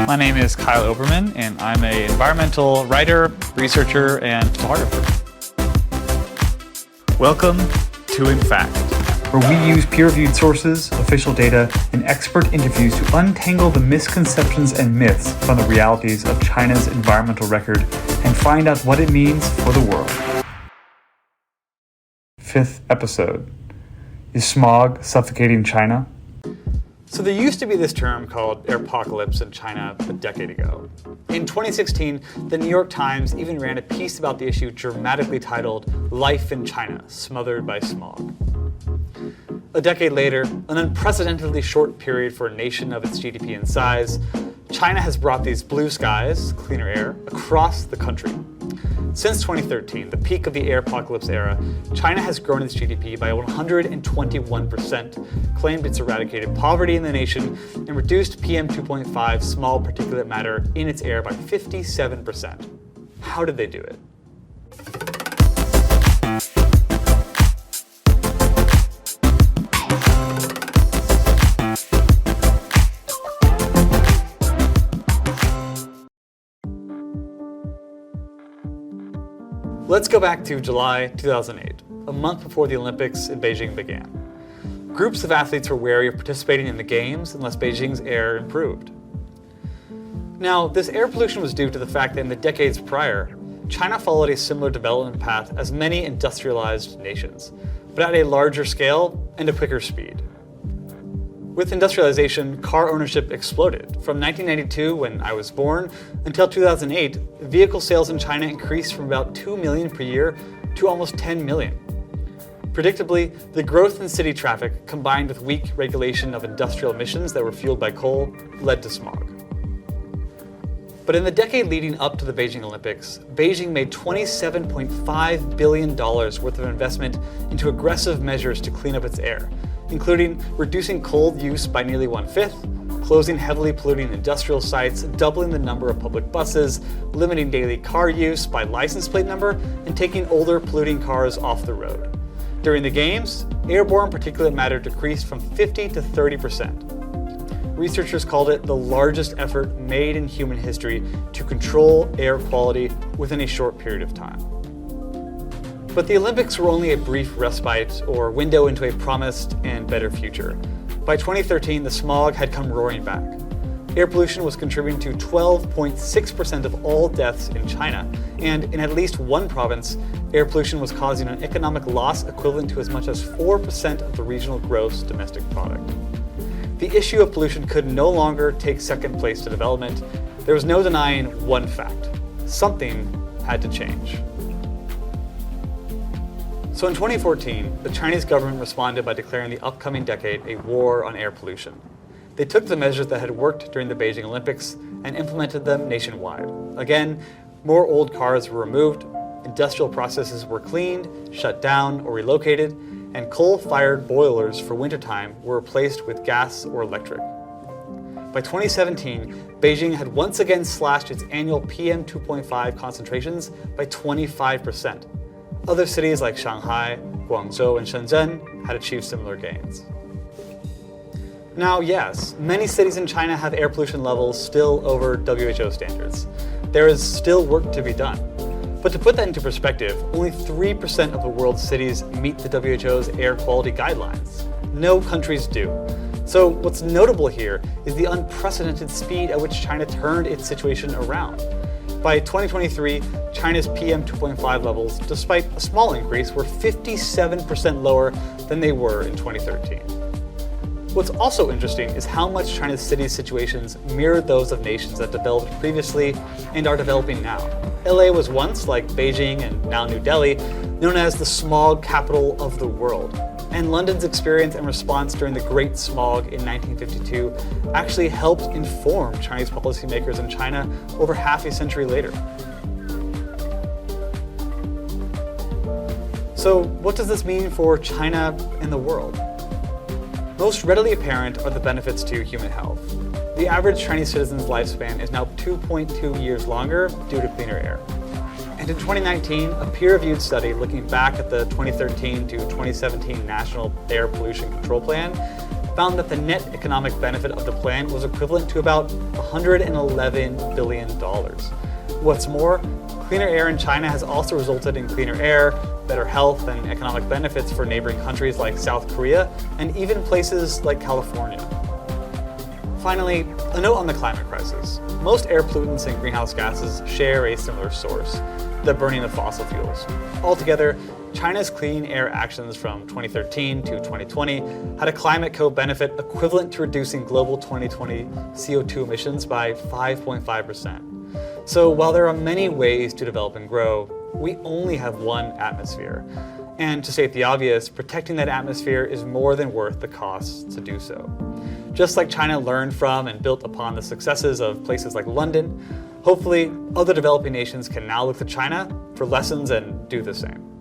My name is Kyle Obermann, and I'm an environmental writer, researcher, and photographer. Welcome to In Fact, where we use peer-reviewed sources, official data, and expert interviews to untangle the misconceptions and myths from the realities of China's environmental record and find out what it means for the world. 5th episode. Is smog suffocating China? So there used to be this term called airpocalypse in China a decade ago. In 2016, the New York Times even ran a piece about the issue dramatically titled "Life in China, Smothered by Smog." A decade later, an unprecedentedly short period for a nation of its GDP and size, China has brought these blue skies, cleaner air, across the country. Since 2013, the peak of the airpocalypse era, China has grown its GDP by 121%, claimed it's eradicated poverty in the nation, and reduced PM 2.5 small particulate matter in its air by 57%. How did they do it? Let's go back to July 2008, a month before the Olympics in Beijing began. Groups of athletes were wary of participating in the Games unless Beijing's air improved. Now, this air pollution was due to the fact that in the decades prior, China followed a similar development path as many industrialized nations, but at a larger scale and a quicker speed. With industrialization, car ownership exploded. From 1992, when I was born, until 2008, vehicle sales in China increased from about 2 million per year to almost 10 million. Predictably, the growth in city traffic, combined with weak regulation of industrial emissions that were fueled by coal, led to smog. But in the decade leading up to the Beijing Olympics, Beijing made $27.5 billion worth of investment into aggressive measures to clean up its air, including reducing coal use by nearly 1/5, closing heavily polluting industrial sites, doubling the number of public buses, limiting daily car use by license plate number, and taking older polluting cars off the road. During the Games, airborne particulate matter decreased from 50 to 30%. Researchers called it the largest effort made in human history to control air quality within a short period of time. But the Olympics were only a brief respite or window into a promised and better future. By 2013, the smog had come roaring back. Air pollution was contributing to 12.6% of all deaths in China, and in at least one province, air pollution was causing an economic loss equivalent to as much as 4% of the regional gross domestic product. The issue of pollution could no longer take second place to development. There was no denying one fact: something had to change. So in 2014, the Chinese government responded by declaring the upcoming decade a war on air pollution. They took the measures that had worked during the Beijing Olympics and implemented them nationwide. Again, more old cars were removed, industrial processes were cleaned, shut down, or relocated, and coal-fired boilers for wintertime were replaced with gas or electric. By 2017, Beijing had once again slashed its annual PM 2.5 concentrations by 25%. Other cities like Shanghai, Guangzhou, and Shenzhen had achieved similar gains. Now, yes, many cities in China have air pollution levels still over WHO standards. There is still work to be done. But to put that into perspective, only 3% of the world's cities meet the WHO's air quality guidelines. No countries do. So what's notable here is the unprecedented speed at which China turned its situation around. By 2023, China's PM 2.5 levels, despite a small increase, were 57% lower than they were in 2013. What's also interesting is how much China's cities' situations mirror those of nations that developed previously and are developing now. LA was once, like Beijing and now New Delhi, known as the smog capital of the world. And London's experience and response during the Great Smog in 1952 actually helped inform Chinese policymakers in China over half a century later. So what does this mean for China and the world? Most readily apparent are the benefits to human health. The average Chinese citizen's lifespan is now 2.2 years longer due to cleaner air. And in 2019, a peer-reviewed study looking back at the 2013 to 2017 National Air Pollution Control Plan found that the net economic benefit of the plan was equivalent to about $111 billion. What's more, cleaner air in China has also resulted in cleaner air, better health, and economic benefits for neighboring countries like South Korea, and even places like California. Finally, a note on the climate crisis. Most air pollutants and greenhouse gases share a similar source, the burning of fossil fuels. Altogether, China's clean air actions from 2013 to 2020 had a climate co-benefit equivalent to reducing global 2020 CO2 emissions by 5.5%. So while there are many ways to develop and grow, we only have one atmosphere. And to state the obvious, protecting that atmosphere is more than worth the costs to do so. Just like China learned from and built upon the successes of places like London, hopefully other developing nations can now look to China for lessons and do the same.